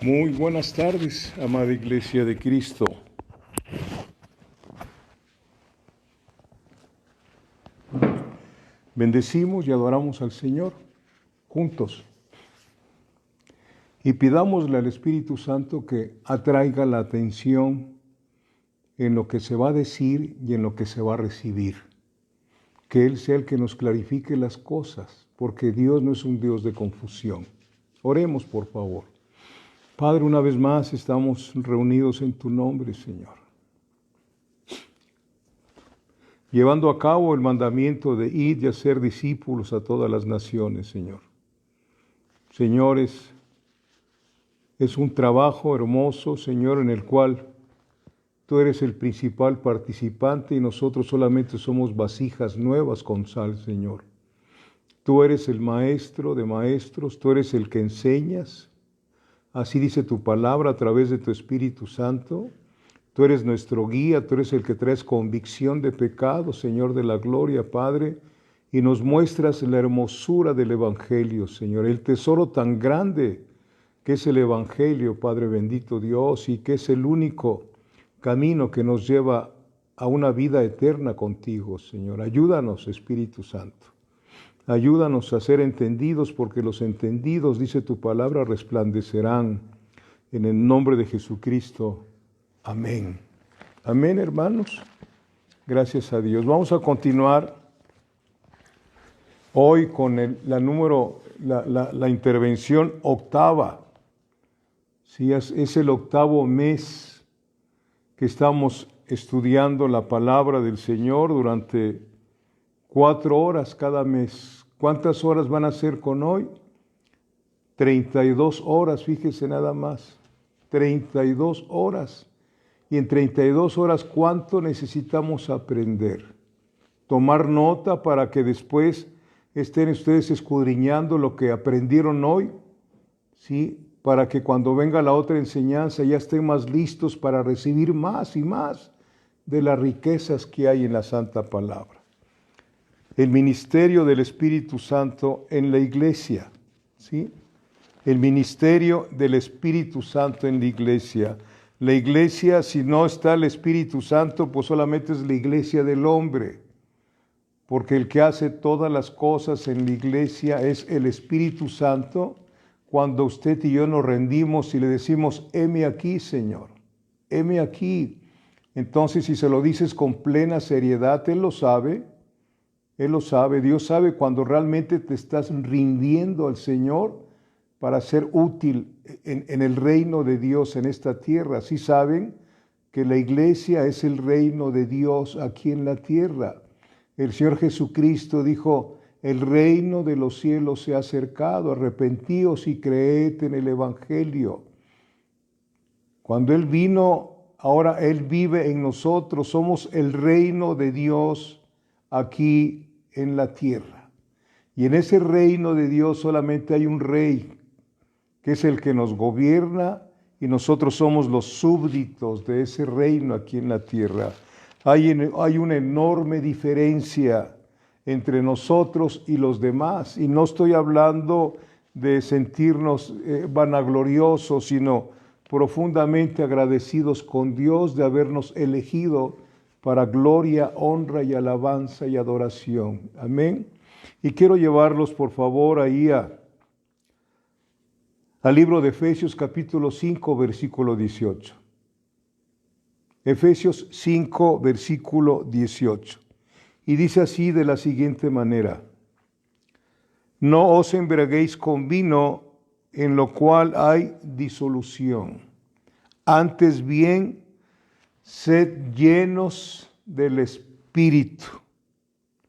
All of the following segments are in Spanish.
Muy buenas tardes, amada Iglesia de Cristo. Bendecimos y adoramos al Señor juntos. Y pidámosle al Espíritu Santo que atraiga la atención en lo que se va a decir y en lo que se va a recibir. Que Él sea el que nos clarifique las cosas, porque Dios no es un Dios de confusión. Oremos, por favor. Padre, una vez más estamos reunidos en tu nombre, Señor, llevando a cabo el mandamiento de ir y hacer discípulos a todas las naciones, Señor. Señores, es un trabajo hermoso, Señor, en el cual tú eres el principal participante y nosotros solamente somos vasijas nuevas con sal, Señor. Tú eres el maestro de maestros, tú eres el que enseñas. Así dice tu palabra a través de tu Espíritu Santo. Tú eres nuestro guía, tú eres el que traes convicción de pecado, Señor de la gloria, Padre, y nos muestras la hermosura del Evangelio, Señor, el tesoro tan grande que es el Evangelio, Padre bendito Dios, y que es el único camino que nos lleva a una vida eterna contigo, Señor. Ayúdanos, Espíritu Santo. Ayúdanos a ser entendidos, porque los entendidos, dice tu palabra, resplandecerán. En el nombre de Jesucristo. Amén. Amén, hermanos. Gracias a Dios. Vamos a continuar hoy con la intervención octava. Sí, es el octavo mes que estamos estudiando la palabra del Señor durante 4 horas cada mes. ¿Cuántas horas van a ser con hoy? 32 horas, fíjese nada más. 32 horas. Y en 32 horas, ¿cuánto necesitamos aprender? Tomar nota para que después estén ustedes escudriñando lo que aprendieron hoy, ¿sí? Para que cuando venga la otra enseñanza ya estén más listos para recibir más y más de las riquezas que hay en la Santa Palabra. El ministerio del Espíritu Santo en la iglesia, ¿sí? El ministerio del Espíritu Santo en la iglesia. La iglesia, si no está el Espíritu Santo, pues solamente es la iglesia del hombre. Porque el que hace todas las cosas en la iglesia es el Espíritu Santo. Cuando usted y yo nos rendimos y le decimos, heme aquí, Señor, heme aquí. Entonces, si se lo dices con plena seriedad, Él lo sabe. Él lo sabe. Dios sabe cuando realmente te estás rindiendo al Señor para ser útil en el reino de Dios en esta tierra. Sí saben que la iglesia es el reino de Dios aquí en la tierra. El Señor Jesucristo dijo, el reino de los cielos se ha acercado, arrepentíos y creed en el Evangelio. Cuando Él vino, ahora Él vive en nosotros, somos el reino de Dios aquí en la tierra. Y en ese reino de Dios solamente hay un rey, que es el que nos gobierna, y nosotros somos los súbditos de ese reino aquí en la tierra. Hay una enorme diferencia entre nosotros y los demás, y no estoy hablando de sentirnos vanagloriosos, sino profundamente agradecidos con Dios de habernos elegido para gloria, honra y alabanza y adoración. Amén. Y quiero llevarlos, por favor, ahí al libro de Efesios capítulo 5, versículo 18. Efesios 5, versículo 18. Y dice así de la siguiente manera: no os embriaguéis con vino, en lo cual hay disolución. Antes bien, sed llenos del Espíritu.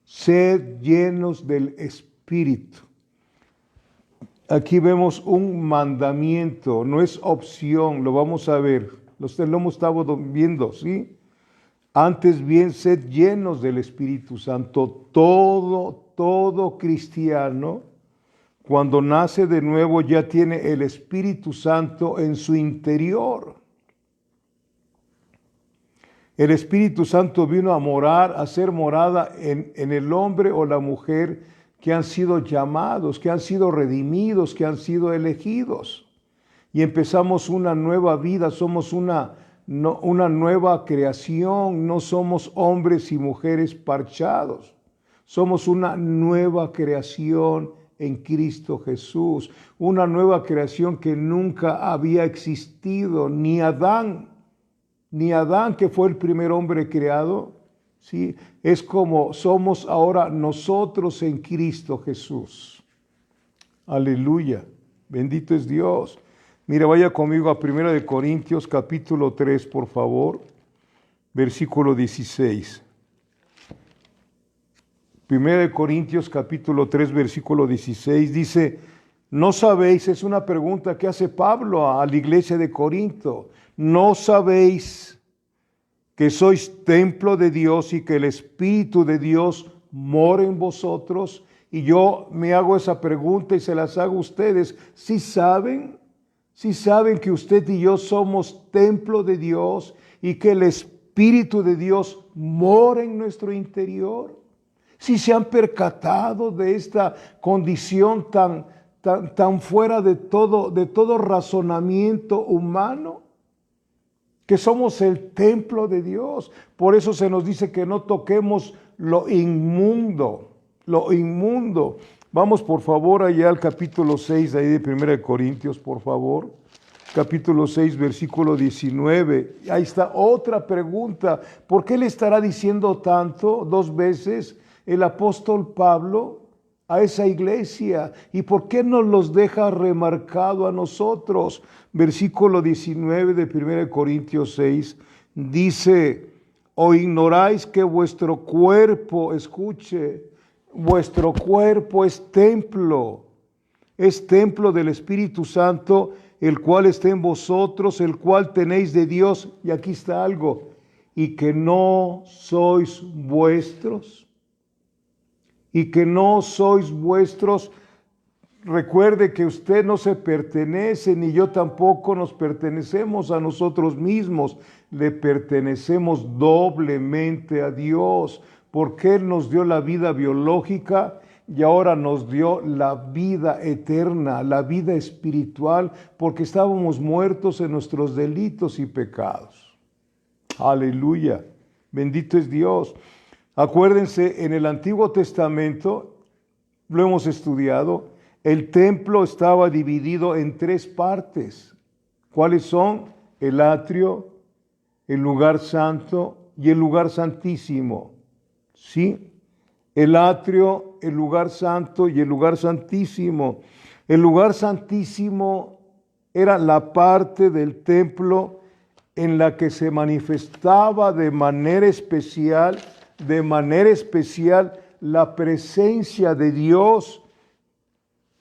Sed llenos del Espíritu. Aquí vemos un mandamiento, no es opción, lo vamos a ver. Lo hemos estado viendo, ¿sí? Antes bien, sed llenos del Espíritu Santo. Todo cristiano, cuando nace de nuevo, ya tiene el Espíritu Santo en su interior. El Espíritu Santo vino a morar, a ser morada en el hombre o la mujer que han sido llamados, que han sido redimidos, que han sido elegidos. y empezamos una nueva vida, somos una nueva creación, no somos hombres y mujeres parchados, somos una nueva creación en Cristo Jesús, una nueva creación que nunca había existido, ni Adán, que fue el primer hombre creado, ¿sí? Es como somos ahora nosotros en Cristo Jesús. Aleluya, bendito es Dios. Mira, vaya conmigo a 1 Corintios capítulo 3, por favor, versículo 16. 1 Corintios capítulo 3, versículo 16, dice, ¿no sabéis? Es una pregunta que hace Pablo a la iglesia de Corinto. ¿No sabéis que sois templo de Dios y que el Espíritu de Dios mora en vosotros? Y yo me hago esa pregunta y se las hago a ustedes. ¿Sí saben? ¿Sí saben que usted y yo somos templo de Dios y que el Espíritu de Dios mora en nuestro interior? ¿Sí se han percatado de esta condición tan fuera de todo razonamiento humano? Que somos el templo de Dios. Por eso se nos dice que no toquemos lo inmundo. Vamos por favor allá al capítulo 6 ahí de 1 Corintios, por favor. Capítulo 6, versículo 19. Ahí está otra pregunta. ¿Por qué le estará diciendo tanto 2 veces el apóstol Pablo a esa iglesia? ¿Y por qué nos los deja remarcado a nosotros? Versículo 19 de 1 Corintios 6 dice, ¿o ignoráis que vuestro cuerpo, escuche, vuestro cuerpo es templo del Espíritu Santo, el cual está en vosotros, el cual tenéis de Dios? Y aquí está algo, y que no sois vuestros. Y que no sois vuestros. Recuerde que usted no se pertenece, ni yo tampoco nos pertenecemos a nosotros mismos. Le pertenecemos doblemente a Dios, porque Él nos dio la vida biológica y ahora nos dio la vida eterna, la vida espiritual, porque estábamos muertos en nuestros delitos y pecados. Aleluya, bendito es Dios. Acuérdense, en el Antiguo Testamento, lo hemos estudiado, el templo estaba dividido en 3 partes. ¿Cuáles son? El atrio, el lugar santo y el lugar santísimo. ¿Sí? El atrio, el lugar santo y el lugar santísimo. El lugar santísimo era la parte del templo en la que se manifestaba de manera especial la presencia de Dios.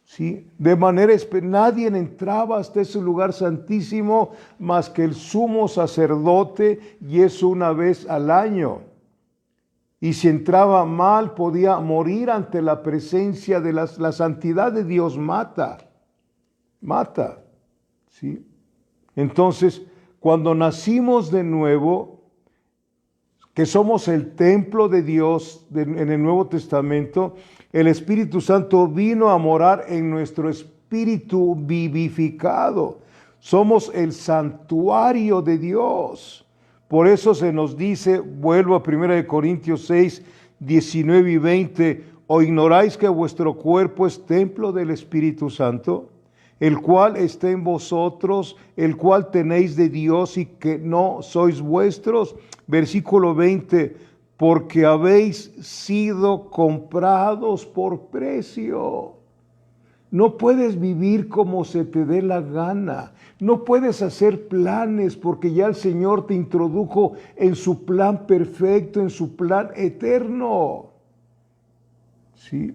¿Sí? Nadie entraba hasta ese lugar santísimo más que el sumo sacerdote, y eso una vez al año. Y si entraba mal, podía morir ante la presencia de la santidad de Dios. Mata. ¿Sí? Entonces, cuando nacimos de nuevo, que somos el templo de Dios en el Nuevo Testamento, el Espíritu Santo vino a morar en nuestro espíritu vivificado. Somos el santuario de Dios. Por eso se nos dice, vuelvo a 1 Corintios 6, 19 y 20, ¿o ignoráis que vuestro cuerpo es templo del Espíritu Santo, el cual está en vosotros, el cual tenéis de Dios y que no sois vuestros? Versículo 20, porque habéis sido comprados por precio. No puedes vivir como se te dé la gana. No puedes hacer planes porque ya el Señor te introdujo en su plan perfecto, en su plan eterno. ¿Sí?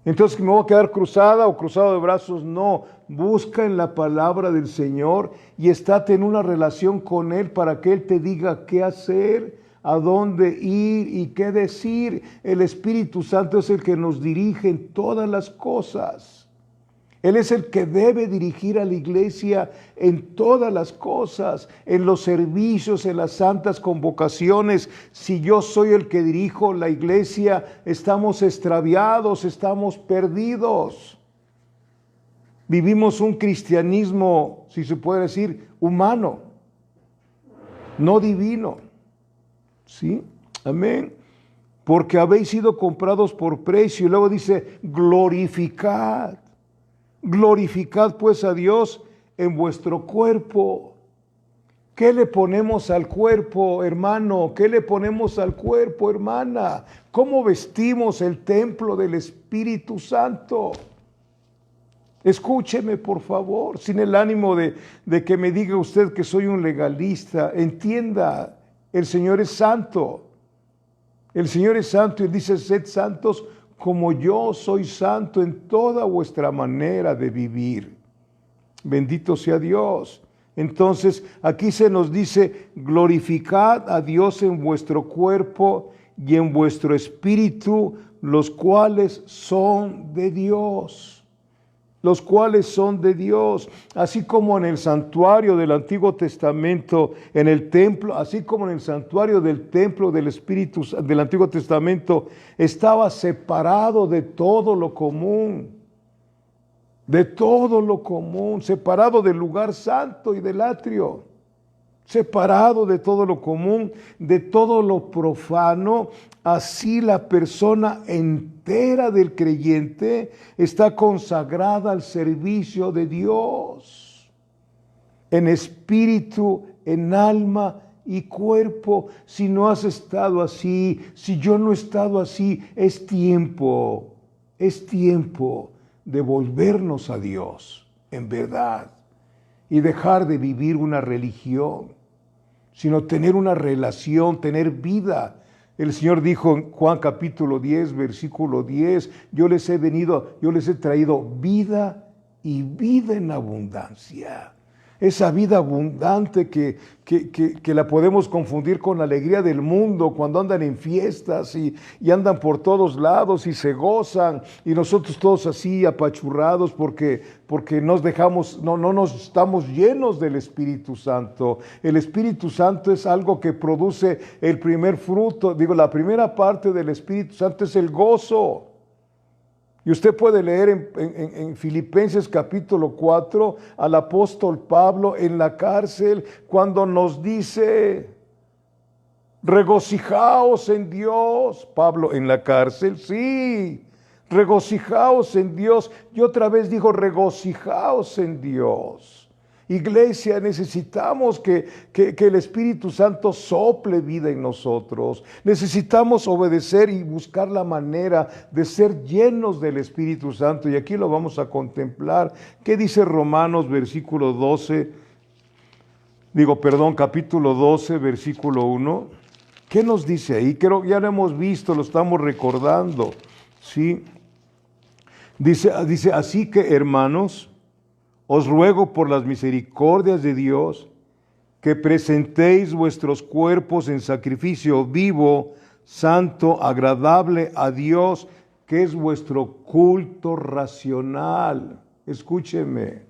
Entonces, ¿me voy a quedar cruzada o cruzado de brazos? No, busca en la palabra del Señor y estate en una relación con Él para que Él te diga qué hacer, a dónde ir y qué decir. El Espíritu Santo es el que nos dirige en todas las cosas. Él es el que debe dirigir a la iglesia en todas las cosas, en los servicios, en las santas convocaciones. Si yo soy el que dirijo la iglesia, estamos extraviados, estamos perdidos. Vivimos un cristianismo, si se puede decir, humano, no divino. ¿Sí? Amén. Porque habéis sido comprados por precio. Y luego dice, glorificad. Glorificad pues a Dios en vuestro cuerpo. ¿Qué le ponemos al cuerpo, hermano? ¿Qué le ponemos al cuerpo, hermana? ¿Cómo vestimos el templo del Espíritu Santo? Escúcheme, por favor, sin el ánimo de que me diga usted que soy un legalista. Entienda, el Señor es santo. El Señor es santo y Él dice, sed santos como yo soy santo en toda vuestra manera de vivir. Bendito sea Dios. Entonces, aquí se nos dice, glorificad a Dios en vuestro cuerpo y en vuestro espíritu, los cuales son de Dios. Los cuales son de Dios, así como en el santuario del Antiguo Testamento, en el templo, así como en el santuario del templo del Espíritu del Antiguo Testamento, estaba separado de todo lo común, separado del lugar santo y del atrio, separado de todo lo común, de todo lo profano. Así la persona entera del creyente está consagrada al servicio de Dios, en espíritu, en alma y cuerpo. Si no has estado así, si yo no he estado así, es tiempo de volvernos a Dios, en verdad, y dejar de vivir una religión, sino tener una relación, tener vida. El Señor dijo en Juan capítulo 10, versículo 10, yo les he traído vida y vida en abundancia. Esa vida abundante que la podemos confundir con la alegría del mundo cuando andan en fiestas y andan por todos lados y se gozan, y nosotros todos así apachurrados porque nos dejamos, no nos estamos llenos del Espíritu Santo. El Espíritu Santo es algo que produce el primer fruto. La primera parte del Espíritu Santo es el gozo. Y usted puede leer en Filipenses capítulo 4 al apóstol Pablo en la cárcel cuando nos dice, regocijaos en Dios. Pablo en la cárcel, sí, regocijaos en Dios. Y otra vez dijo, regocijaos en Dios. Iglesia, necesitamos que el Espíritu Santo sople vida en nosotros. Necesitamos obedecer y buscar la manera de ser llenos del Espíritu Santo. Y aquí lo vamos a contemplar. ¿Qué dice Romanos capítulo 12, versículo 1? ¿Qué nos dice ahí? Creo que ya lo hemos visto, lo estamos recordando. ¿Sí? Dice, así que, hermanos, os ruego por las misericordias de Dios que presentéis vuestros cuerpos en sacrificio vivo, santo, agradable a Dios, que es vuestro culto racional. Escúcheme,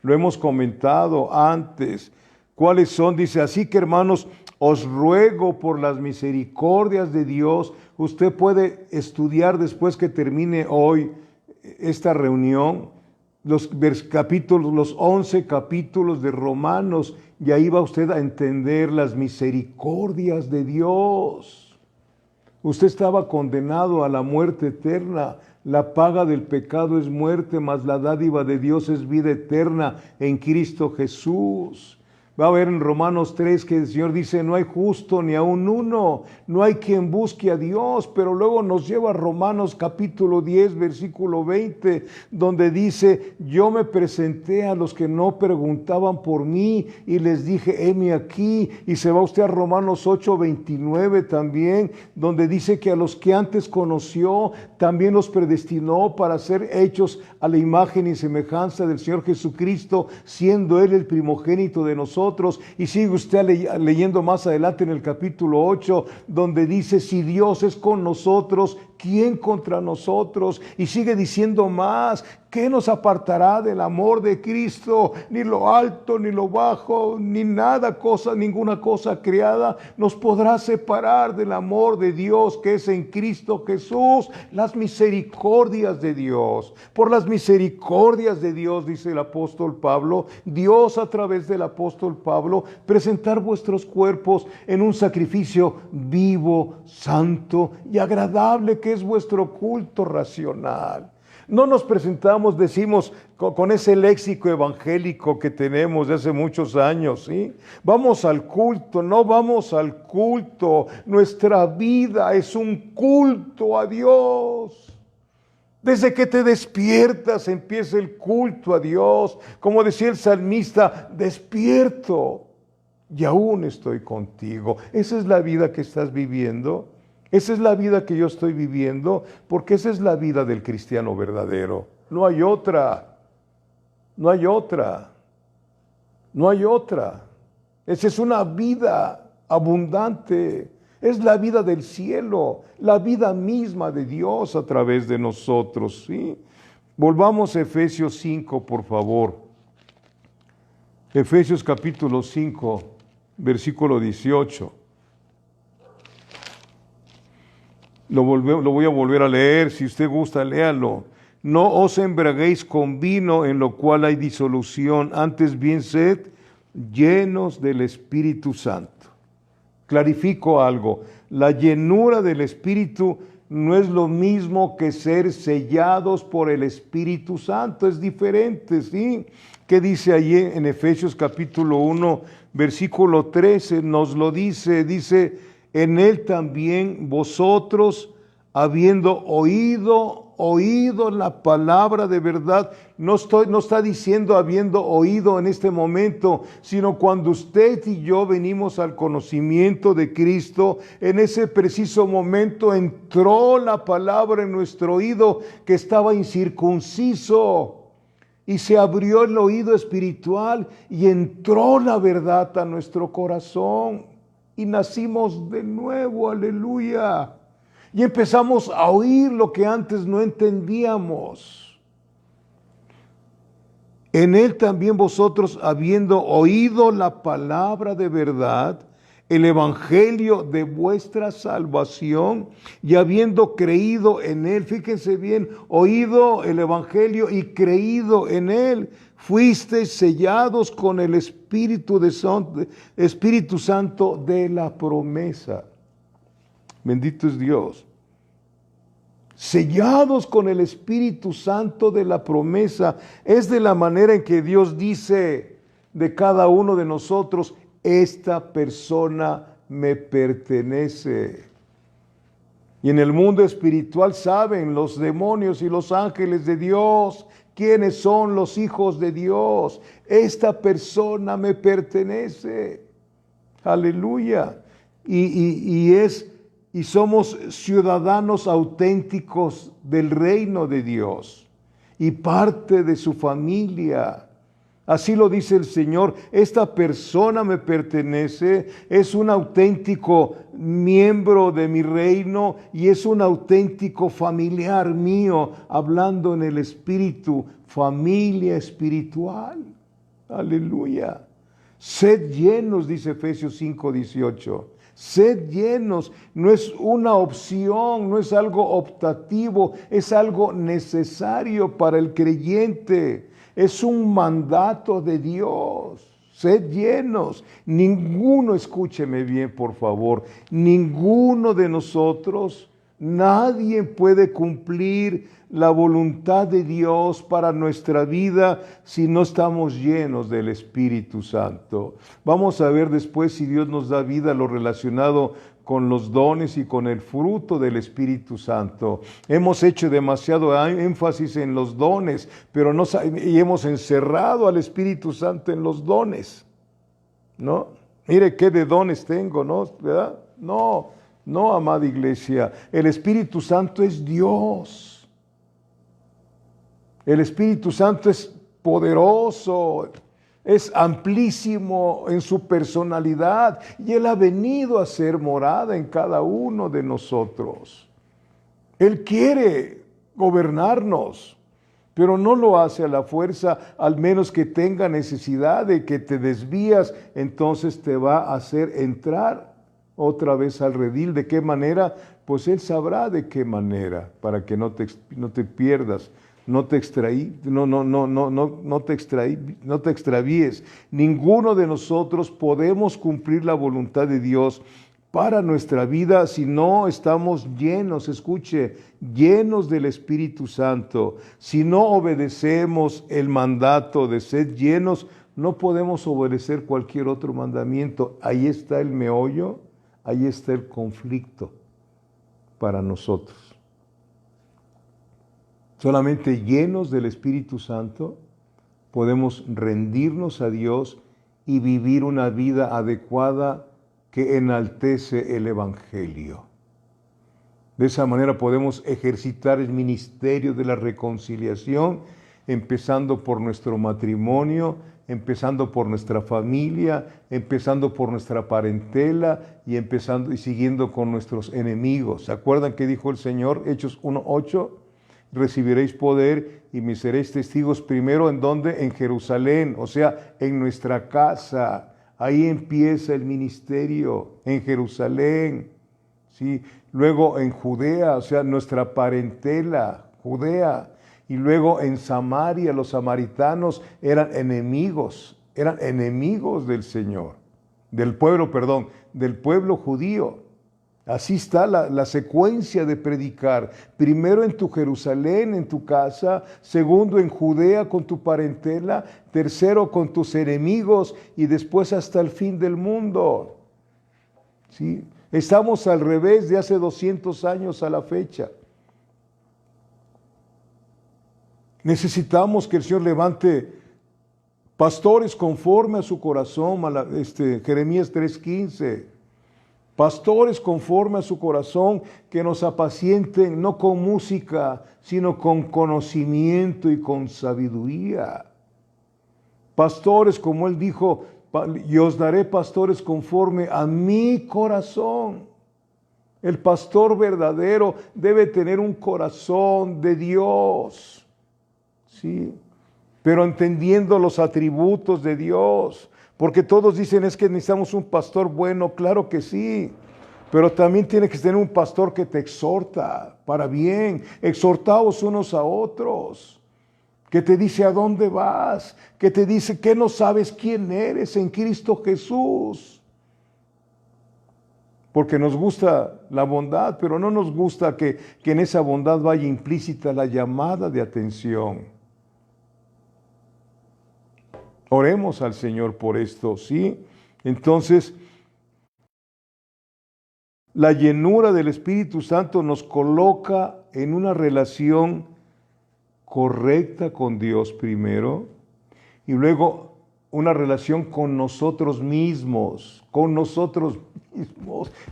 lo hemos comentado antes. ¿Cuáles son? Dice, así que hermanos, os ruego por las misericordias de Dios. Usted puede estudiar después que termine hoy esta reunión, los 11 capítulos de Romanos, y ahí va usted a entender las misericordias de Dios. Usted estaba condenado a la muerte eterna. La paga del pecado es muerte, mas la dádiva de Dios es vida eterna en Cristo Jesús. Va a ver en Romanos 3 que el Señor dice, no hay justo ni aun uno, no hay quien busque a Dios, pero luego nos lleva a Romanos capítulo 10, versículo 20, donde dice, yo me presenté a los que no preguntaban por mí y les dije, heme aquí. Y se va usted a Romanos 8, 29 también, donde dice que a los que antes conoció, también los predestinó para ser hechos a la imagen y semejanza del Señor Jesucristo, siendo Él el primogénito de nosotros. Y sigue usted leyendo más adelante en el capítulo 8, donde dice, si Dios es con nosotros, ¿quién contra nosotros? Y sigue diciendo más, ¿qué nos apartará del amor de Cristo? Ni lo alto, ni lo bajo, ni ninguna cosa creada nos podrá separar del amor de Dios que es en Cristo Jesús. Las misericordias de Dios. Por las misericordias de Dios, dice el apóstol Pablo, Dios a través del apóstol Pablo, presentar vuestros cuerpos en un sacrificio vivo, santo y agradable, que es vuestro culto racional. No nos presentamos, decimos, con ese léxico evangélico que tenemos de hace muchos años, ¿sí? Vamos al culto, no vamos al culto. Nuestra vida es un culto a Dios. Desde que te despiertas empieza el culto a Dios. Como decía el salmista, despierto y aún estoy contigo. Esa es la vida que estás viviendo. Esa es la vida que yo estoy viviendo, porque esa es la vida del cristiano verdadero. No hay otra. No hay otra. No hay otra. Esa es una vida abundante. Es la vida del cielo, la vida misma de Dios a través de nosotros, ¿sí? Volvamos a Efesios 5, por favor. Efesios capítulo 5, versículo 18. Lo voy a volver a leer, si usted gusta, léalo. No os embriaguéis con vino, en lo cual hay disolución, antes bien sed llenos del Espíritu Santo. Clarifico algo, la llenura del Espíritu no es lo mismo que ser sellados por el Espíritu Santo, es diferente, ¿sí? ¿Qué dice allí en Efesios capítulo 1, versículo 13? Nos lo dice, en él también vosotros, habiendo oído la palabra de verdad, no está diciendo habiendo oído en este momento, sino cuando usted y yo venimos al conocimiento de Cristo, en ese preciso momento entró la palabra en nuestro oído que estaba incircunciso. Y se abrió el oído espiritual y entró la verdad a nuestro corazón. Y nacimos de nuevo, aleluya. Y empezamos a oír lo que antes no entendíamos. En él también vosotros, habiendo oído la palabra de verdad, el evangelio de vuestra salvación, y habiendo creído en él, fíjense bien, oído el evangelio y creído en él, fuisteis sellados con el Espíritu Santo de la promesa. Bendito es Dios. Sellados con el Espíritu Santo de la promesa. Es de la manera en que Dios dice de cada uno de nosotros, esta persona me pertenece. Y en el mundo espiritual saben los demonios y los ángeles de Dios quiénes son los hijos de Dios. Esta persona me pertenece. Aleluya. Y somos ciudadanos auténticos del reino de Dios y parte de su familia. Así lo dice el Señor, esta persona me pertenece, es un auténtico miembro de mi reino y es un auténtico familiar mío, hablando en el espíritu, familia espiritual. Aleluya. Sed llenos, dice Efesios 5:18. Sed llenos, no es una opción, no es algo optativo, es algo necesario para el creyente. Es un mandato de Dios. Sed llenos. Ninguno, escúcheme bien por favor, ninguno de nosotros, nadie puede cumplir la voluntad de Dios para nuestra vida si no estamos llenos del Espíritu Santo. Vamos a ver después si Dios nos da vida lo relacionado con los dones y con el fruto del Espíritu Santo. Hemos hecho demasiado énfasis en los dones, pero y hemos encerrado al Espíritu Santo en los dones, ¿no? Mire qué de dones tengo, ¿no? ¿Verdad? No, amada iglesia, el Espíritu Santo es Dios. El Espíritu Santo es poderoso, es amplísimo en su personalidad y Él ha venido a ser morada en cada uno de nosotros. Él quiere gobernarnos, pero no lo hace a la fuerza, al menos que tenga necesidad de que te desvías, entonces te va a hacer entrar otra vez al redil. ¿De qué manera? Pues Él sabrá de qué manera, para que no te pierdas, no te extravíes. Ninguno de nosotros podemos cumplir la voluntad de Dios para nuestra vida si no estamos llenos, escuche, llenos del Espíritu Santo. Si no obedecemos el mandato de ser llenos, no podemos obedecer cualquier otro mandamiento. Ahí está el meollo, ahí está el conflicto para nosotros. Solamente llenos del Espíritu Santo podemos rendirnos a Dios y vivir una vida adecuada que enaltece el Evangelio. De esa manera podemos ejercitar el ministerio de la reconciliación, empezando por nuestro matrimonio, empezando por nuestra familia, empezando por nuestra parentela y siguiendo con nuestros enemigos. ¿Se acuerdan que dijo el Señor, Hechos 1:8? Recibiréis poder y me seréis testigos primero en donde, en Jerusalén, o sea, en nuestra casa. Ahí empieza el ministerio, en Jerusalén, ¿sí? Luego en Judea, o sea, nuestra parentela, Judea. Y luego en Samaria, los samaritanos eran enemigos del Señor, del pueblo judío. Así está la secuencia de predicar. Primero en tu Jerusalén, en tu casa. Segundo en Judea con tu parentela. Tercero con tus enemigos. Y después hasta el fin del mundo. ¿Sí? Estamos al revés de hace 200 años a la fecha. Necesitamos que el Señor levante pastores conforme a su corazón. Jeremías 3:15. Pastores conforme a su corazón, que nos apacienten no con música, sino con conocimiento y con sabiduría. Pastores, como Él dijo, y os daré pastores conforme a mi corazón. El pastor verdadero debe tener un corazón de Dios, ¿sí? Pero entendiendo los atributos de Dios. Porque todos dicen, es que necesitamos un pastor bueno. Claro que sí, pero también tiene que tener un pastor que te exhorta para bien. Exhortaos unos a otros, que te dice a dónde vas, que te dice que no sabes quién eres en Cristo Jesús. Porque nos gusta la bondad, pero no nos gusta que en esa bondad vaya implícita la llamada de atención. Oremos al Señor por esto, ¿sí? Entonces, la llenura del Espíritu Santo nos coloca en una relación correcta con Dios primero, y luego una relación con nosotros mismos,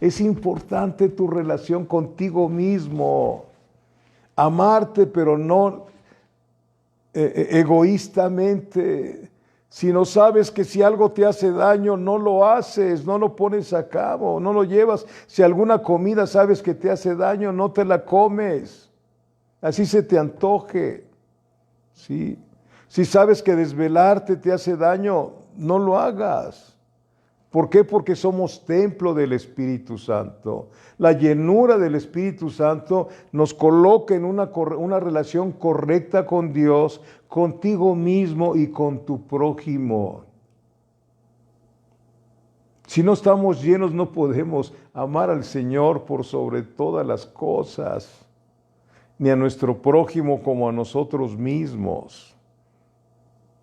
Es importante tu relación contigo mismo. Amarte, pero no egoístamente. Si no sabes que si algo te hace daño, no lo haces, no lo pones a cabo, no lo llevas. Si alguna comida sabes que te hace daño, no te la comes. Así se te antoje. ¿Sí? Si sabes que desvelarte te hace daño, no lo hagas. ¿Por qué? Porque somos templo del Espíritu Santo. La llenura del Espíritu Santo nos coloca en una relación correcta con Dios, contigo mismo y con tu prójimo. Si no estamos llenos, no podemos amar al Señor por sobre todas las cosas, ni a nuestro prójimo como a nosotros mismos.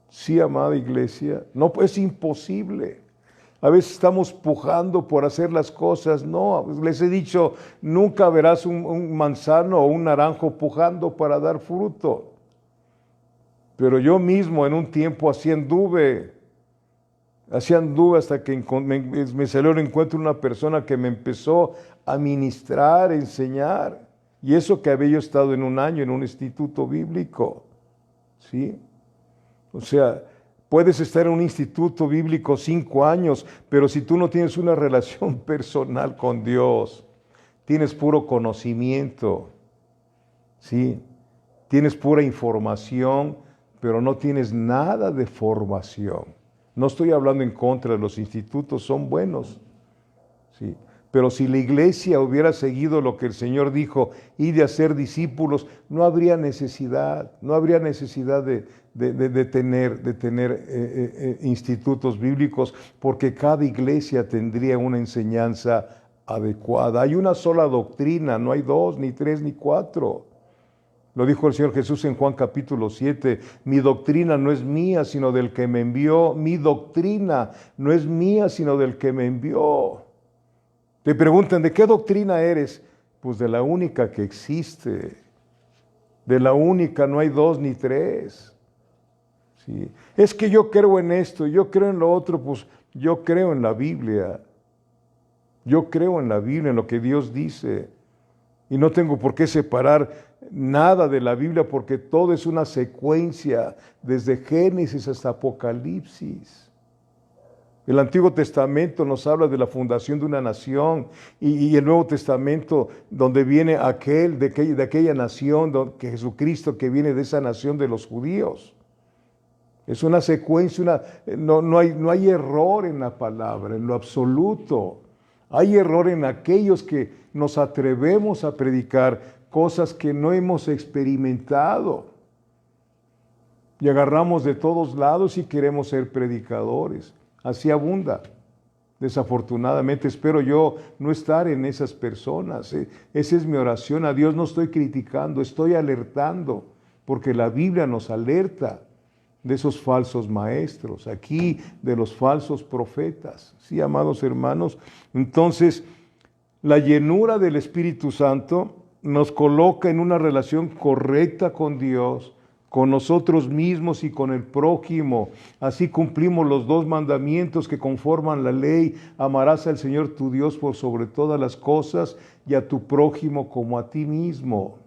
Sí, amada iglesia, no, es imposible. A veces estamos pujando por hacer las cosas. No, les he dicho, nunca verás un manzano o un naranjo pujando para dar fruto. Pero yo mismo en un tiempo así anduve hasta que me salió al encuentro una persona que me empezó a ministrar, a enseñar. Y eso que había yo estado en un año en un instituto bíblico. ¿Sí? O sea, puedes estar en un instituto bíblico 5 años, pero si tú no tienes una relación personal con Dios, tienes puro conocimiento, ¿sí? Tienes pura información, pero no tienes nada de formación. No estoy hablando en contra de los institutos, son buenos, ¿sí? Pero si la iglesia hubiera seguido lo que el Señor dijo, y de hacer discípulos, no habría necesidad de tener institutos bíblicos, porque cada iglesia tendría una enseñanza adecuada. Hay una sola doctrina, no hay dos, ni tres, ni cuatro. Lo dijo el Señor Jesús en Juan capítulo 7, mi doctrina no es mía, sino del que me envió. Mi doctrina no es mía, sino del que me envió. Te preguntan, ¿de qué doctrina eres? Pues de la única que existe. De la única, no hay dos ni tres. ¿Sí? Es que yo creo en esto, yo creo en lo otro, pues yo creo en la Biblia. Yo creo en la Biblia, en lo que Dios dice. Y no tengo por qué separar nada de la Biblia, porque todo es una secuencia, desde Génesis hasta Apocalipsis. El Antiguo Testamento nos habla de la fundación de una nación, y el Nuevo Testamento donde viene de aquella nación, que Jesucristo, que viene de esa nación de los judíos. Es una secuencia, no hay error en la palabra, en lo absoluto. Hay error en aquellos que nos atrevemos a predicar cosas que no hemos experimentado. Y agarramos de todos lados y queremos ser predicadores. Así abunda. Desafortunadamente, espero yo no estar en esas personas. Esa es mi oración a Dios. No estoy criticando, estoy alertando, porque la Biblia nos alerta de esos falsos maestros, aquí de los falsos profetas. Sí, amados hermanos. Entonces, la llenura del Espíritu Santo nos coloca en una relación correcta con Dios, con nosotros mismos y con el prójimo. Así cumplimos los dos mandamientos que conforman la ley: amarás al Señor tu Dios por sobre todas las cosas y a tu prójimo como a ti mismo.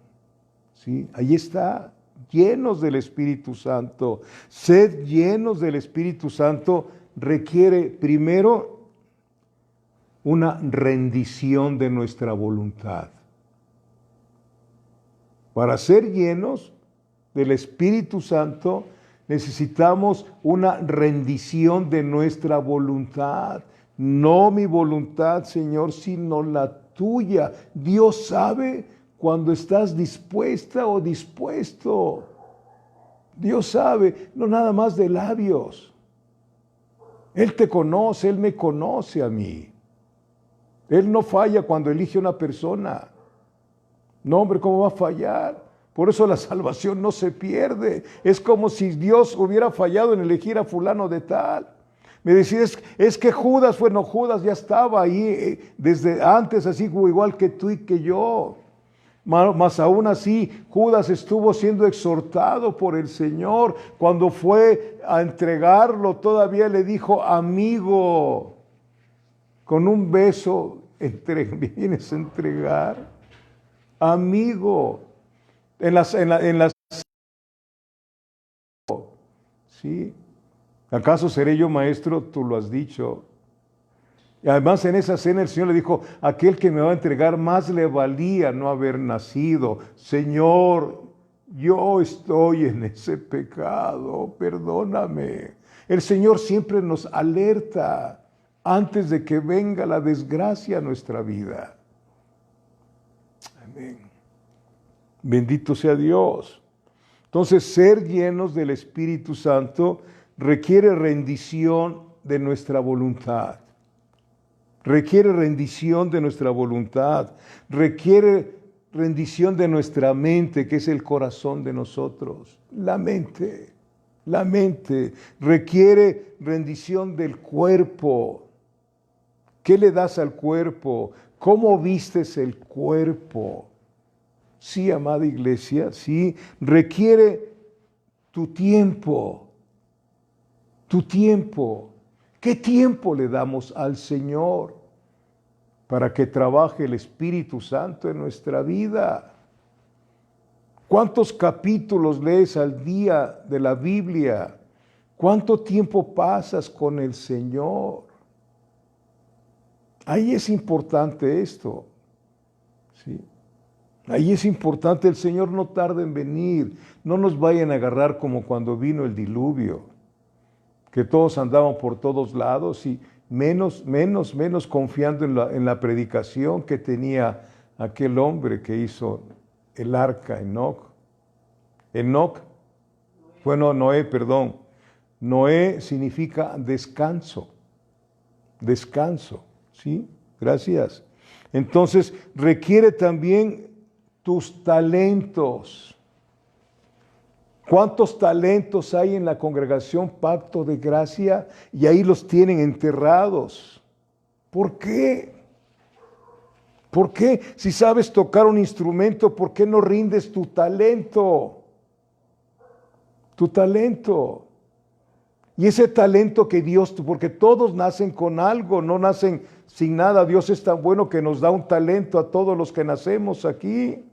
¿Sí? Ahí está, llenos del Espíritu Santo. Sed llenos del Espíritu Santo requiere primero una rendición de nuestra voluntad. Para ser llenos del Espíritu Santo necesitamos una rendición de nuestra voluntad. No mi voluntad, Señor, sino la tuya. Dios sabe cuando estás dispuesta o dispuesto. Dios sabe, no nada más de labios. Él te conoce, Él me conoce a mí. Él no falla cuando elige una persona. No, hombre, ¿cómo va a fallar? Por eso la salvación no se pierde. Es como si Dios hubiera fallado en elegir a fulano de tal. Me decís, es que Judas, bueno, Judas ya estaba ahí desde antes, así como igual que tú y que yo. Mas aún así, Judas estuvo siendo exhortado por el Señor. Cuando fue a entregarlo, todavía le dijo, amigo, con un beso, vienes a entregar. Amigo, ¿sí? ¿Acaso seré yo maestro? Tú lo has dicho. Y además en esa cena el Señor le dijo, aquel que me va a entregar más le valía no haber nacido. Señor, yo estoy en ese pecado, perdóname. El Señor siempre nos alerta antes de que venga la desgracia a nuestra vida. Amén. Bendito sea Dios. Entonces, ser llenos del Espíritu Santo requiere rendición de nuestra voluntad. Requiere rendición de nuestra voluntad. Requiere rendición de nuestra mente, que es el corazón de nosotros. La mente. Requiere rendición del cuerpo. ¿Qué le das al cuerpo? ¿Cómo vistes el cuerpo? Sí, amada iglesia, sí, requiere tu tiempo. Tu tiempo. ¿Qué tiempo le damos al Señor para que trabaje el Espíritu Santo en nuestra vida? ¿Cuántos capítulos lees al día de la Biblia? ¿Cuánto tiempo pasas con el Señor? Ahí es importante esto, ¿sí? Ahí es importante, el Señor no tarda en venir. No nos vayan a agarrar como cuando vino el diluvio, que todos andaban por todos lados y menos confiando en la predicación que tenía aquel hombre que hizo el arca, Enoc. Noé, perdón. Noé significa descanso, ¿sí? Gracias. Entonces, requiere también tus talentos. ¿Cuántos talentos hay en la congregación Pacto de Gracia? Y ahí los tienen enterrados. ¿Por qué? ¿Por qué? Si sabes tocar un instrumento, ¿por qué no rindes tu talento? Tu talento. Y ese talento que Dios, porque todos nacen con algo, no nacen sin nada. Dios es tan bueno que nos da un talento a todos los que nacemos aquí.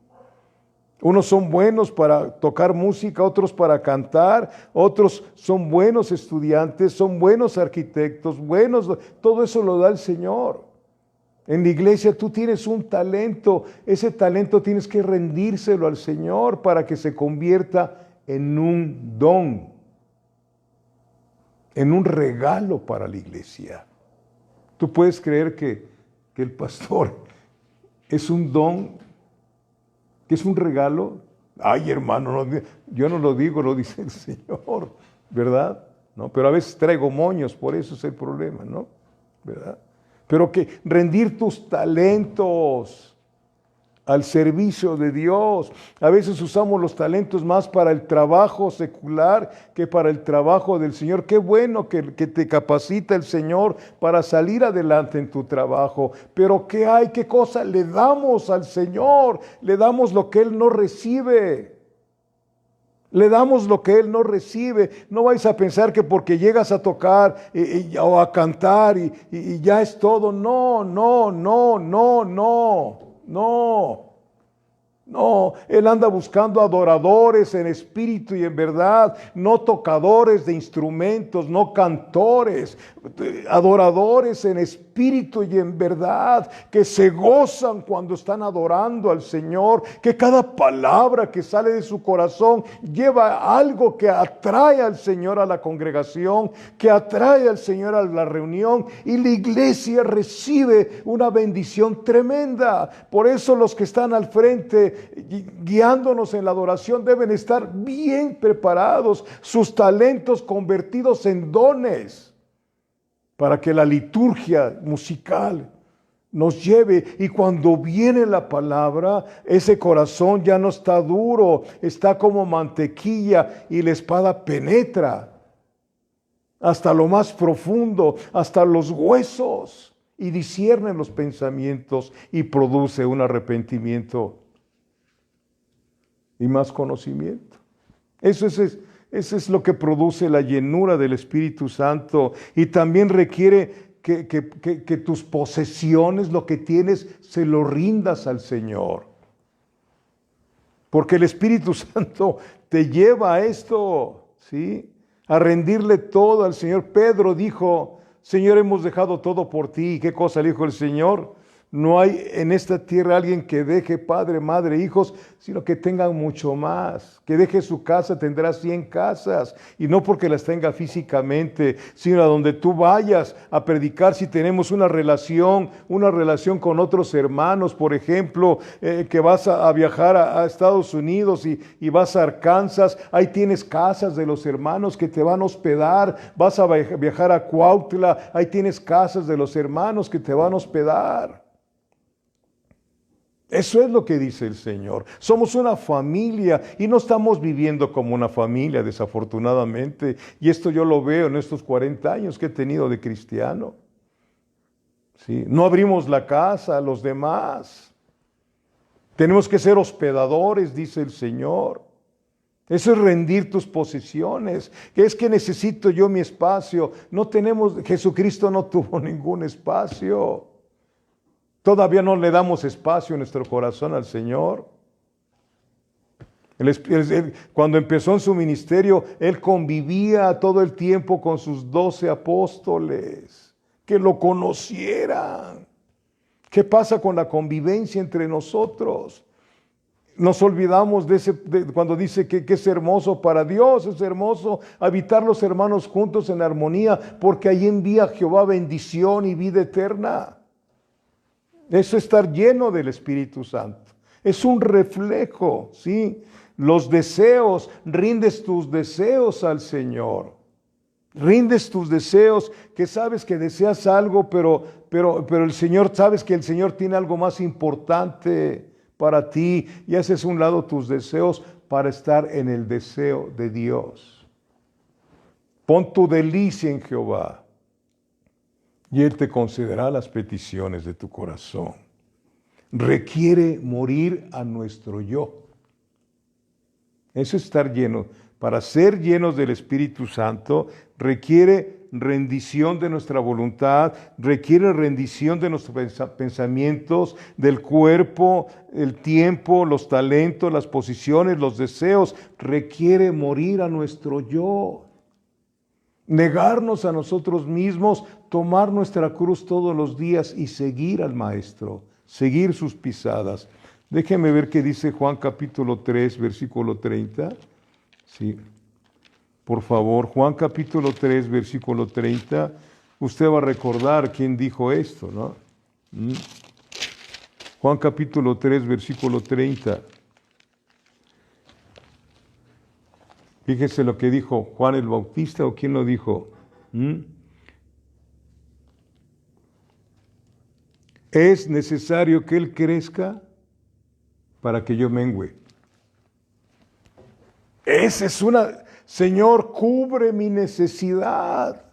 Unos son buenos para tocar música, otros para cantar, otros son buenos estudiantes, son buenos arquitectos, todo eso lo da el Señor. En la iglesia tú tienes un talento, ese talento tienes que rendírselo al Señor para que se convierta en un don, en un regalo para la iglesia. Tú puedes creer que el pastor es un don, que es un regalo. Ay, hermano, yo no lo digo, lo dice el Señor, ¿verdad? ¿No? Pero a veces traigo moños, por eso es el problema, ¿no? ¿Verdad? Pero que rendir tus talentos al servicio de Dios. A veces usamos los talentos más para el trabajo secular que para el trabajo del Señor. Qué bueno que te capacita el Señor para salir adelante en tu trabajo. Pero ¿qué hay? ¿Qué cosa le damos al Señor? Le damos lo que Él no recibe. Le damos lo que Él no recibe. No vais a pensar que porque llegas a tocar o a cantar y ya es todo. No. No, Él anda buscando adoradores en espíritu y en verdad, no tocadores de instrumentos, no cantores, adoradores en espíritu y en verdad, que se gozan cuando están adorando al Señor, que cada palabra que sale de su corazón lleva algo que atrae al Señor a la congregación, que atrae al Señor a la reunión, y la iglesia recibe una bendición tremenda. Por eso los que están al frente guiándonos en la adoración deben estar bien preparados, sus talentos convertidos en dones, para que la liturgia musical nos lleve, y cuando viene la palabra, ese corazón ya no está duro, está como mantequilla, y la espada penetra hasta lo más profundo, hasta los huesos, y discierne los pensamientos y produce un arrepentimiento y más conocimiento. Eso es lo que produce la llenura del Espíritu Santo, y también requiere que tus posesiones, lo que tienes, se lo rindas al Señor. Porque el Espíritu Santo te lleva a esto, ¿sí? A rendirle todo al Señor. Pedro dijo: Señor, hemos dejado todo por ti. ¿Y qué cosa le dijo el Señor? No hay en esta tierra alguien que deje padre, madre, hijos, sino que tengan mucho más. Que deje su casa, tendrá 100 casas. Y no porque las tenga físicamente, sino a donde tú vayas a predicar. Si tenemos una relación con otros hermanos, por ejemplo, que vas a viajar a Estados Unidos y vas a Arkansas, ahí tienes casas de los hermanos que te van a hospedar. Vas a viajar a Cuautla, ahí tienes casas de los hermanos que te van a hospedar. Eso es lo que dice el Señor. Somos una familia y no estamos viviendo como una familia, desafortunadamente. Y esto yo lo veo en estos 40 años que he tenido de cristiano. ¿Sí? No abrimos la casa a los demás. Tenemos que ser hospedadores, dice el Señor. Eso es rendir tus posesiones. Es que necesito yo mi espacio. Jesucristo no tuvo ningún espacio. Todavía no le damos espacio en nuestro corazón al Señor. Cuando empezó en su ministerio, Él convivía todo el tiempo con sus 12 apóstoles, que lo conocieran. ¿Qué pasa con la convivencia entre nosotros? Nos olvidamos cuando dice que es hermoso para Dios, es hermoso habitar los hermanos juntos en armonía, porque ahí envía Jehová bendición y vida eterna. Eso es estar lleno del Espíritu Santo. Es un reflejo, ¿sí? Los deseos, rindes tus deseos al Señor. Rindes tus deseos, que sabes que deseas algo, pero el Señor, sabes que el Señor tiene algo más importante para ti, y haces a un lado tus deseos para estar en el deseo de Dios. Pon tu delicia en Jehová, y Él te concederá las peticiones de tu corazón. Requiere morir a nuestro yo. Eso es estar lleno. Para ser llenos del Espíritu Santo requiere rendición de nuestra voluntad, requiere rendición de nuestros pensamientos, del cuerpo, el tiempo, los talentos, las posiciones, los deseos. Requiere morir a nuestro yo. Negarnos a nosotros mismos, tomar nuestra cruz todos los días y seguir al Maestro, seguir sus pisadas. Déjeme ver qué dice Juan capítulo 3, versículo 30. Sí, por favor, Juan capítulo 3, versículo 30. Usted va a recordar quién dijo esto, ¿no? Juan capítulo 3, versículo 30. Fíjese lo que dijo Juan el Bautista, o quién lo dijo. Es necesario que Él crezca para que yo mengüe. Esa es Señor, cubre mi necesidad.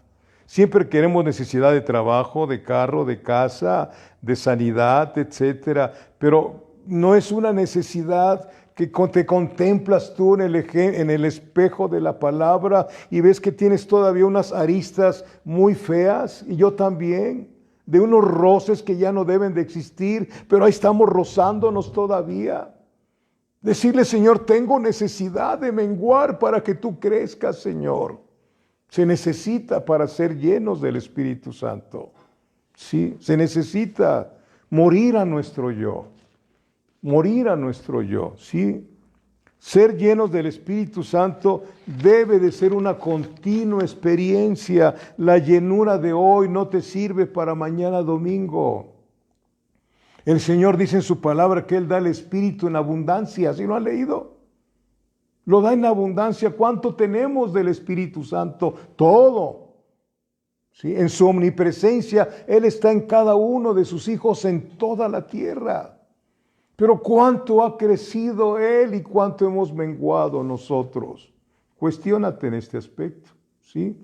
Siempre queremos necesidad de trabajo, de carro, de casa, de sanidad, etcétera. Pero no es una necesidad que te contemplas tú en el espejo de la palabra y ves que tienes todavía unas aristas muy feas, y yo también, de unos roces que ya no deben de existir, pero ahí estamos rozándonos todavía. Decirle, Señor, tengo necesidad de menguar para que tú crezcas, Señor. Se necesita para ser llenos del Espíritu Santo. Sí, se necesita morir a nuestro yo. Morir a nuestro yo, ¿sí? Ser llenos del Espíritu Santo debe de ser una continua experiencia. La llenura de hoy no te sirve para mañana domingo. El Señor dice en su palabra que Él da el Espíritu en abundancia. ¿Sí lo han leído? Lo da en abundancia. ¿Cuánto tenemos del Espíritu Santo? Todo. ¿Sí? En su omnipresencia, Él está en cada uno de sus hijos en toda la tierra. Pero ¿cuánto ha crecido Él y cuánto hemos menguado nosotros? Cuestiónate en este aspecto. ¿Sí?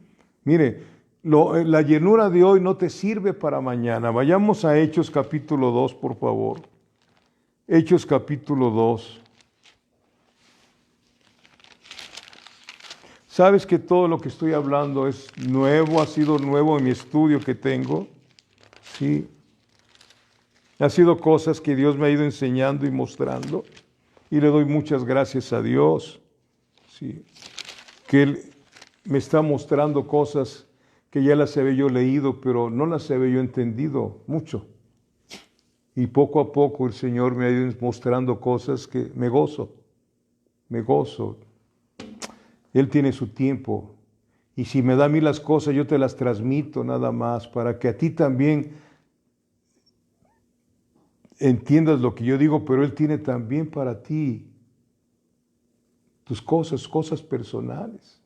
Mire, la llenura de hoy no te sirve para mañana. Vayamos a Hechos capítulo 2, por favor. Hechos capítulo 2. ¿Sabes que todo lo que estoy hablando es nuevo? Ha sido nuevo en mi estudio que tengo. Sí. Ha sido cosas que Dios me ha ido enseñando y mostrando. Y le doy muchas gracias a Dios. Sí. Que Él me está mostrando cosas que ya las había yo leído, pero no las había yo entendido mucho. Y poco a poco el Señor me ha ido mostrando cosas que me gozo. Me gozo. Él tiene su tiempo. Y si me da a mí las cosas, yo te las transmito nada más, para que a ti también entiendas lo que yo digo, pero Él tiene también para ti tus cosas personales.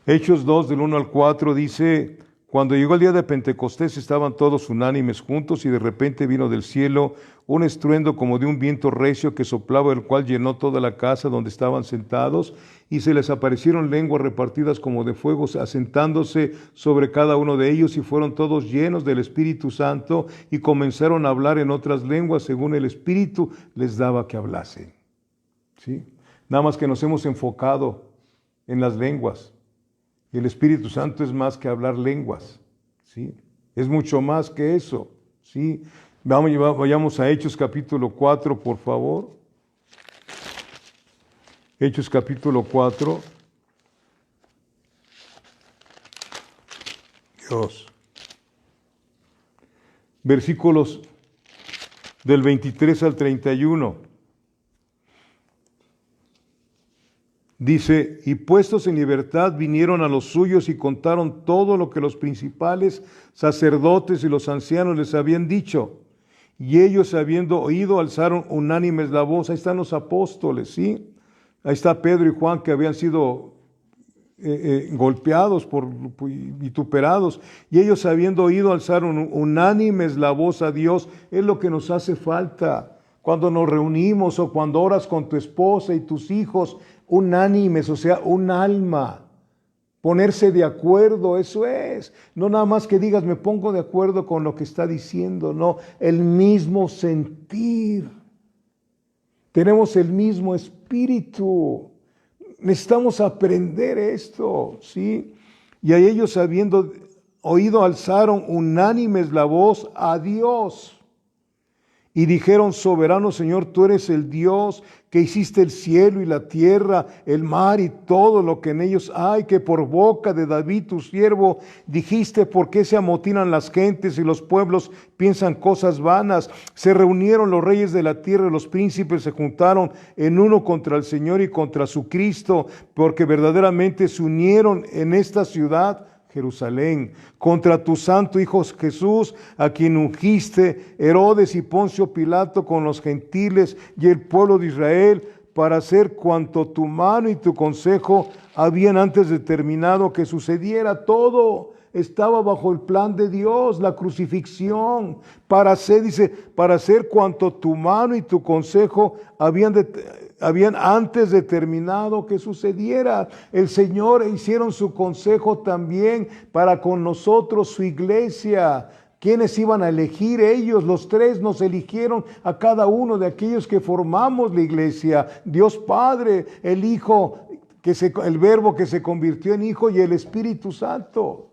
Hechos 2, del 1 al 4, dice: cuando llegó el día de Pentecostés estaban todos unánimes juntos, y de repente vino del cielo un estruendo como de un viento recio que soplaba, el cual llenó toda la casa donde estaban sentados, y se les aparecieron lenguas repartidas como de fuego, asentándose sobre cada uno de ellos, y fueron todos llenos del Espíritu Santo, y comenzaron a hablar en otras lenguas según el Espíritu les daba que hablasen. ¿Sí? Nada más que nos hemos enfocado en las lenguas. Y el Espíritu Santo es más que hablar lenguas, ¿sí? Es mucho más que eso, ¿sí? Vayamos a Hechos capítulo 4, por favor. Hechos capítulo 4. Dios. Versículos del 23 al 31. Dice, y puestos en libertad vinieron a los suyos y contaron todo lo que los principales sacerdotes y los ancianos les habían dicho. Y ellos, habiendo oído, alzaron unánimes la voz. Ahí están los apóstoles, ¿sí? Ahí está Pedro y Juan, que habían sido golpeados, vituperados. Y ellos, habiendo oído, alzaron unánimes la voz a Dios. Es lo que nos hace falta cuando nos reunimos o cuando oras con tu esposa y tus hijos, unánimes, o sea, un alma. Ponerse de acuerdo, eso es. No nada más que digas, me pongo de acuerdo con lo que está diciendo, no, el mismo sentir. Tenemos el mismo espíritu. Necesitamos aprender esto, ¿sí? Y a ellos, habiendo oído, alzaron unánimes la voz a Dios. Y dijeron, soberano Señor, tú eres el Dios que hiciste el cielo y la tierra, el mar y todo lo que en ellos hay, que por boca de David tu siervo dijiste, ¿por qué se amotinan las gentes y los pueblos piensan cosas vanas? Se reunieron los reyes de la tierra y los príncipes se juntaron en uno contra el Señor y contra su Cristo, porque verdaderamente se unieron en esta ciudad, Jerusalén, contra tu santo Hijo Jesús, a quien ungiste Herodes y Poncio Pilato con los gentiles y el pueblo de Israel, para hacer cuanto tu mano y tu consejo habían antes determinado que sucediera. Todo estaba bajo el plan de Dios, la crucifixión, para hacer cuanto tu mano y tu consejo habían antes determinado que sucediera. El Señor hicieron su consejo también para con nosotros, su iglesia. ¿Quiénes iban a elegir? Ellos, los tres, nos eligieron a cada uno de aquellos que formamos la iglesia. Dios Padre, el Hijo, el Verbo que se convirtió en Hijo y el Espíritu Santo.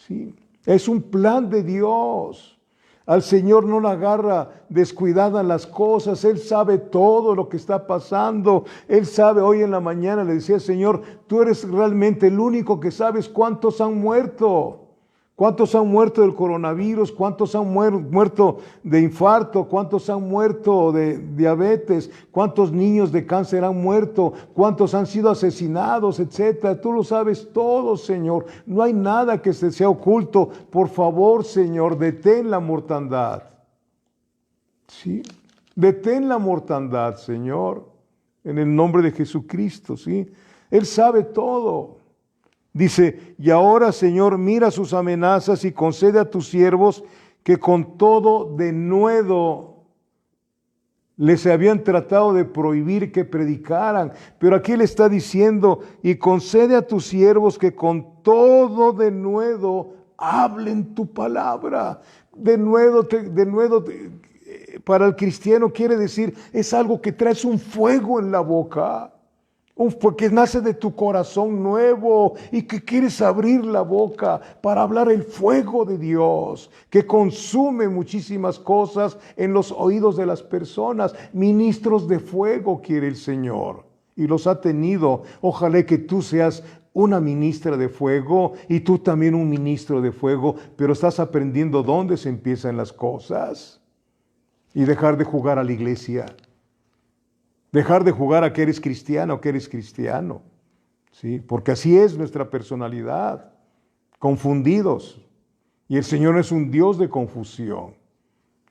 Sí, es un plan de Dios. Al Señor no la agarra descuidada las cosas. Él sabe todo lo que está pasando. Él sabe, hoy en la mañana le decía, Señor, tú eres realmente el único que sabes cuántos han muerto. ¿Cuántos han muerto del coronavirus? ¿Cuántos han muerto de infarto? ¿Cuántos han muerto de diabetes? ¿Cuántos niños de cáncer han muerto? ¿Cuántos han sido asesinados, etcétera? Tú lo sabes todo, Señor. No hay nada que se sea oculto. Por favor, Señor, detén la mortandad. Sí, detén la mortandad, Señor, en el nombre de Jesucristo, ¿sí? Él sabe todo. Dice, y ahora, Señor, mira sus amenazas y concede a tus siervos que con todo denuedo les habían tratado de prohibir que predicaran. Pero aquí le está diciendo, y concede a tus siervos que con todo denuedo hablen tu palabra. Denuedo, para el cristiano quiere decir, es algo que traes un fuego en la boca. Porque nace de tu corazón nuevo y que quieres abrir la boca para hablar el fuego de Dios, que consume muchísimas cosas en los oídos de las personas. Ministros de fuego quiere el Señor y los ha tenido. Ojalá que tú seas una ministra de fuego y tú también un ministro de fuego, pero estás aprendiendo dónde se empiezan las cosas y dejar de jugar a la iglesia. Dejar de jugar a que eres cristiano, ¿sí? Porque así es nuestra personalidad, confundidos. Y el Señor no es un Dios de confusión,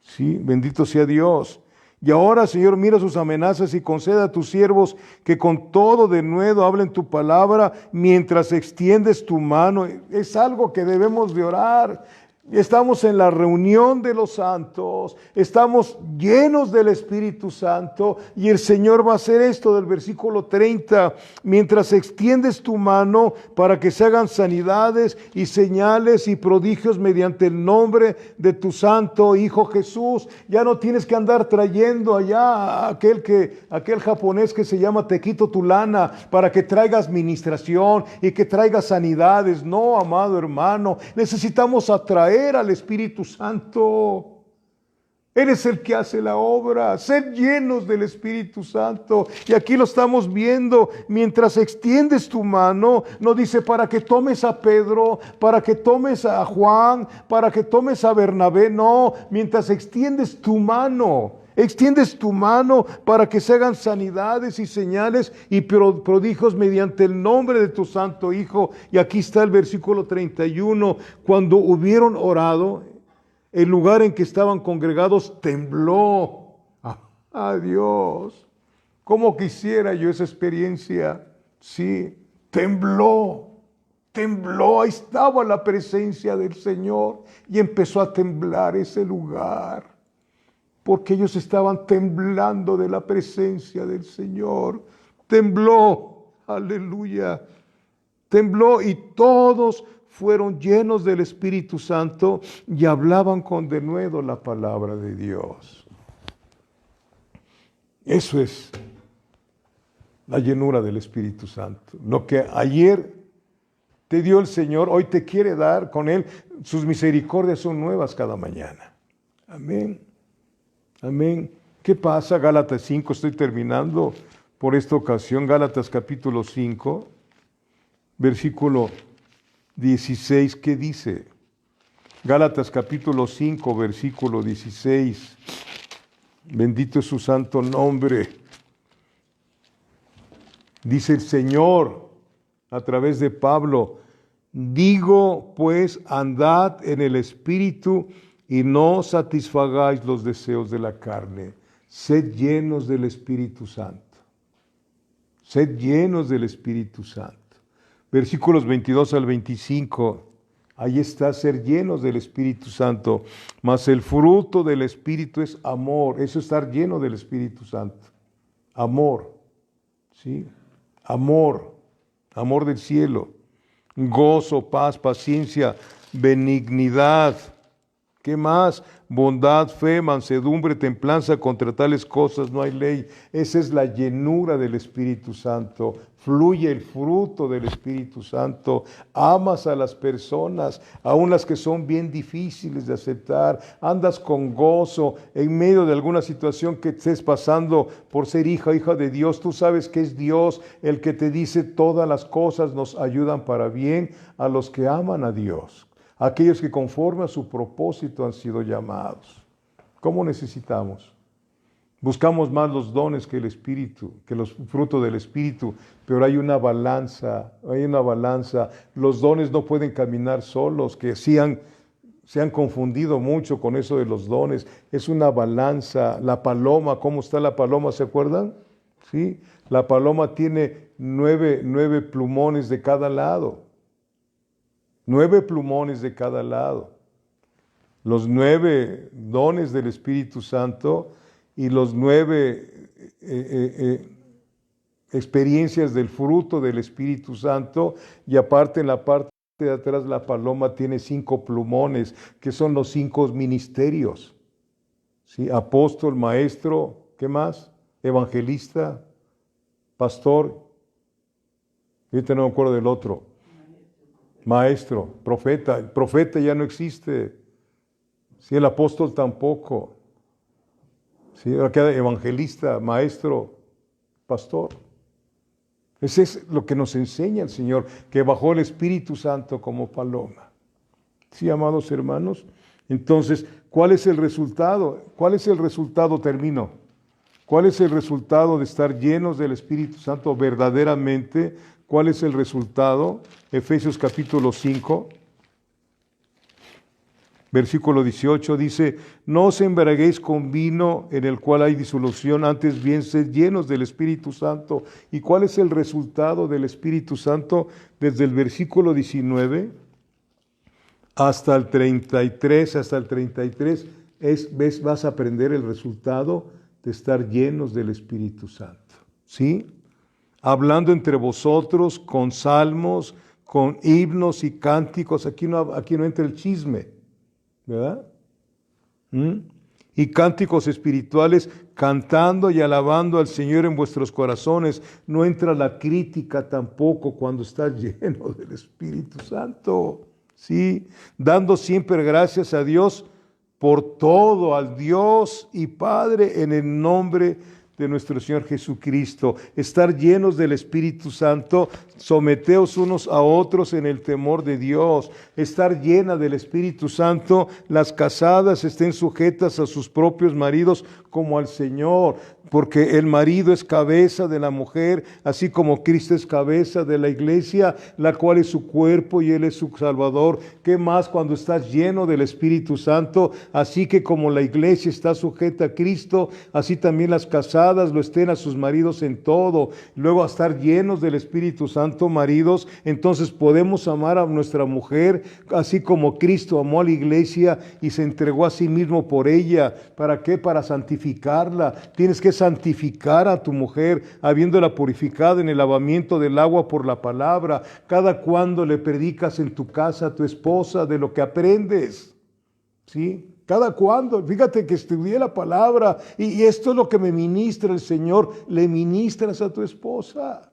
¿sí? Bendito sea Dios. Y ahora, Señor, mira sus amenazas y conceda a tus siervos que con todo denuedo hablen tu palabra mientras extiendes tu mano. Es algo que debemos de orar. Estamos en la reunión de los santos, estamos llenos del Espíritu Santo y el Señor va a hacer esto del versículo 30, mientras extiendes tu mano para que se hagan sanidades y señales y prodigios mediante el nombre de tu santo Hijo Jesús. Ya no tienes que andar trayendo allá a aquel japonés que se llama Tequito Tulana para que traigas ministración y que traigas sanidades. No, amado hermano, necesitamos atraer al Espíritu Santo. Él es el que hace la obra. Sed llenos del Espíritu Santo. Y aquí lo estamos viendo. Mientras extiendes tu mano, nos dice para que tomes a Pedro, para que tomes a Juan, para que tomes a Bernabé. No, mientras extiendes tu mano. Extiendes tu mano para que se hagan sanidades y señales y prodigios mediante el nombre de tu Santo Hijo. Y aquí está el versículo 31. Cuando hubieron orado, el lugar en que estaban congregados tembló. Dios, ¿cómo quisiera yo esa experiencia? Sí, tembló. Tembló, ahí estaba la presencia del Señor y empezó a temblar ese lugar. Porque ellos estaban temblando de la presencia del Señor. Tembló, aleluya. Tembló y todos fueron llenos del Espíritu Santo y hablaban con denuedo la palabra de Dios. Eso es la llenura del Espíritu Santo. Lo que ayer te dio el Señor, hoy te quiere dar con Él. Sus misericordias son nuevas cada mañana. Amén. Amén. ¿Qué pasa? Gálatas 5, estoy terminando por esta ocasión. Gálatas capítulo 5, versículo 16, ¿qué dice? Gálatas capítulo 5, versículo 16. Bendito es su santo nombre. Dice el Señor a través de Pablo: digo pues, andad en el Espíritu y no satisfagáis los deseos de la carne. Sed llenos del Espíritu Santo. Sed llenos del Espíritu Santo. Versículos 22 al 25. Ahí está, ser llenos del Espíritu Santo. Mas el fruto del Espíritu es amor. Eso es estar lleno del Espíritu Santo. Amor. ¿Sí? Amor. Amor del cielo. Gozo, paz, paciencia, benignidad. ¿Qué más? Bondad, fe, mansedumbre, templanza. Contra tales cosas no hay ley. Esa es la llenura del Espíritu Santo. Fluye el fruto del Espíritu Santo. Amas a las personas, aun las que son bien difíciles de aceptar. Andas con gozo en medio de alguna situación que estés pasando por ser hija de Dios. Tú sabes que es Dios el que te dice todas las cosas nos ayudan para bien a los que aman a Dios. Aquellos que conforme a su propósito han sido llamados. ¿Cómo necesitamos? Buscamos más los dones que el Espíritu, que los frutos del Espíritu, pero hay una balanza, Los dones no pueden caminar solos, que se han confundido mucho con eso de los dones. Es una balanza. La paloma, ¿cómo está la paloma? ¿Se acuerdan? ¿Sí? La paloma tiene nueve plumones de cada lado. 9 plumones de cada lado. Los 9 dones del Espíritu Santo y los 9 experiencias del fruto del Espíritu Santo. Y aparte, en la parte de atrás, la paloma tiene 5 plumones, que son los 5 ministerios. ¿Sí? Apóstol, maestro, ¿qué más? Evangelista, pastor. Ahorita no me acuerdo del otro. Maestro, profeta. El profeta ya no existe. Sí, el apóstol tampoco. Sí, ahora queda evangelista, maestro, pastor. Ese es lo que nos enseña el Señor, que bajó el Espíritu Santo como paloma. Sí, amados hermanos. Entonces, ¿cuál es el resultado? ¿Cuál es el resultado? Termino. ¿Cuál es el resultado de estar llenos del Espíritu Santo verdaderamente? ¿Cuál es el resultado? Efesios capítulo 5, versículo 18 dice: no os embriaguéis con vino en el cual hay disolución, antes bien sed llenos del Espíritu Santo. ¿Y cuál es el resultado del Espíritu Santo? Desde el versículo 19 hasta el 33, vas a aprender el resultado de estar llenos del Espíritu Santo. ¿Sí? Hablando entre vosotros con salmos, con himnos y cánticos. Aquí no entra el chisme, ¿verdad? Y cánticos espirituales, cantando y alabando al Señor en vuestros corazones. No entra la crítica tampoco cuando estás lleno del Espíritu Santo. ¿Sí? Dando siempre gracias a Dios por todo al Dios y Padre en el nombre de nuestro Señor Jesucristo. Estar llenos del Espíritu Santo, someteos unos a otros en el temor de Dios. Estar llena del Espíritu Santo, las casadas estén sujetas a sus propios maridos como al Señor, porque el marido es cabeza de la mujer, así como Cristo es cabeza de la iglesia, la cual es su cuerpo y Él es su Salvador. ¿Qué más cuando estás lleno del Espíritu Santo? Así que como la iglesia está sujeta a Cristo, así también las casadas lo estén a sus maridos en todo. Luego, a estar llenos del Espíritu Santo, maridos, entonces podemos amar a nuestra mujer, así como Cristo amó a la iglesia y se entregó a sí mismo por ella. ¿Para qué? Para santificarla. Tienes que santificar a tu mujer, habiéndola purificado en el lavamiento del agua por la palabra. Cada cuando le predicas en tu casa a tu esposa de lo que aprendes, ¿sí? Cada cuando, fíjate que estudié la palabra y esto es lo que me ministra el Señor, le ministras a tu esposa.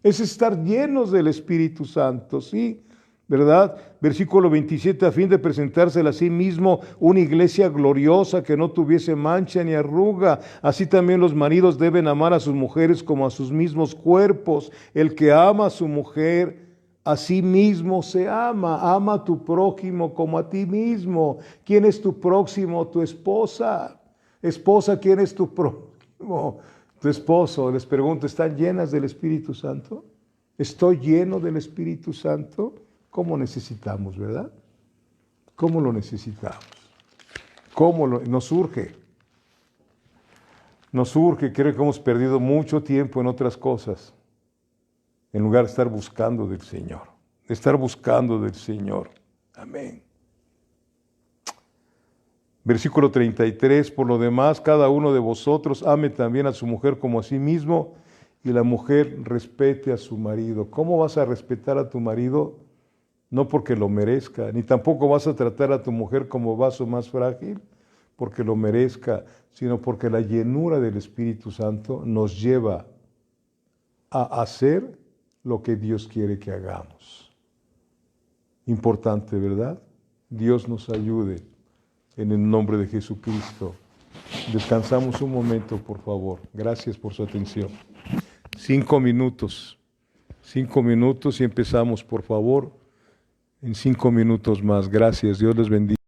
Es estar llenos del Espíritu Santo, ¿sí? ¿Verdad? Versículo 27, a fin de presentársela a sí mismo una iglesia gloriosa que no tuviese mancha ni arruga. Así también los maridos deben amar a sus mujeres como a sus mismos cuerpos. El que ama a su mujer, a sí mismo se ama. Ama a tu prójimo como a ti mismo. ¿Quién es tu próximo? Tu esposa. Esposa, ¿quién es tu prójimo? Tu esposo. Les pregunto, ¿están llenas del Espíritu Santo? ¿Estoy lleno del Espíritu Santo? ¿Cómo necesitamos, verdad? ¿Cómo lo necesitamos? Nos urge? Nos urge, creo que hemos perdido mucho tiempo en otras cosas, en lugar de estar buscando del Señor, de estar buscando del Señor. Amén. Versículo 33, por lo demás, cada uno de vosotros ame también a su mujer como a sí mismo, y la mujer respete a su marido. ¿Cómo vas a respetar a tu marido? No porque lo merezca, ni tampoco vas a tratar a tu mujer como vaso más frágil, porque lo merezca, sino porque la llenura del Espíritu Santo nos lleva a hacer lo que Dios quiere que hagamos. Importante, ¿verdad? Dios nos ayude en el nombre de Jesucristo. Descansamos un momento, por favor. Gracias por su atención. 5 minutos. 5 minutos y empezamos, por favor. En 5 minutos más. Gracias. Dios les bendiga.